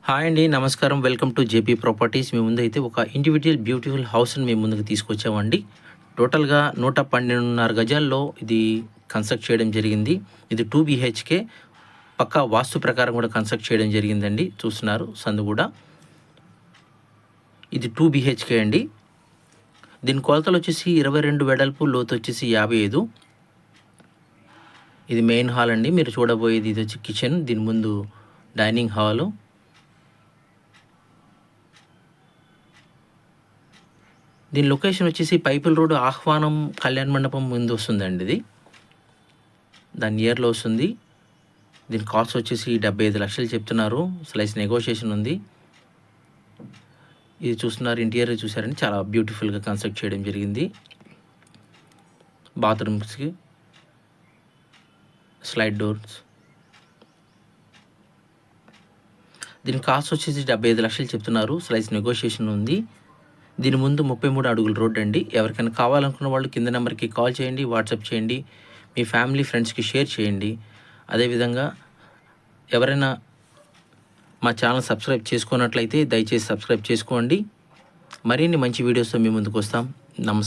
Hi అండి. నమస్కారం. Welcome to JP properties. మీ ముందైతే ఒక ఇండివిడ్యువల్ బ్యూటిఫుల్ హౌస్‌ని మీ ముందుకు తీసుకొచ్చామండి. టోటల్‌గా 112.5 గజాల్లో ఇది కన్‌స్ట్రక్ట్ చేయడం జరిగింది. ఇది 2 బీహెచ్‌కే పక్కా వాస్తు ప్రకారం కూడా కన్‌స్ట్రక్ట్ చేయడం జరిగిందండి. చూస్తున్నారు సందు కూడా. ఇది 2 బీహెచ్‌కే అండి. దీని కొలతలొచ్చేసి 22 వెడల్పు, లోతొచ్చేసి 55. ఇది మెయిన్ హాల్ అండి. మీరు చూడబోయేది ఇదొచ్చి కిచెన్. దీని ముందు డైనింగ్ హాలు. దీని లొకేషన్ వచ్చేసి పైపుల్ రోడ్ ఆహ్వానం కళ్యాణ మండపం ముందు వస్తుందండి ఇది. దాని నియర్లో వస్తుంది. దీని కాస్ట్ వచ్చేసి 75 లక్షలు చెప్తున్నారు. స్లైస్ నెగోషియేషన్ ఉంది. ఇది చూస్తున్నారు, ఇంటీరియర్ చూసారండి, చాలా బ్యూటిఫుల్గా కన్స్ట్రక్ట్ చేయడం జరిగింది. బాత్రూమ్స్కి స్లైడ్ డోర్స్. దీని కాస్ట్ వచ్చేసి 75 లక్షలు చెప్తున్నారు. స్లైస్ నెగోషియేషన్ ఉంది. దీని ముందు 33 అడుగుల రోడ్ అండి. ఎవరికైనా కావాలనుకున్న వాళ్ళు కింద నెంబర్కి కాల్ చేయండి, వాట్సాప్ చేయండి, మీ ఫ్యామిలీ ఫ్రెండ్స్కి షేర్ చేయండి. అదేవిధంగా ఎవరైనా మా ఛానల్ సబ్స్క్రైబ్ చేసుకున్నట్లయితే దయచేసి సబ్స్క్రైబ్ చేసుకోండి. మరిన్ని మంచి వీడియోస్తో మీ ముందుకు వస్తాం. నమస్కారం.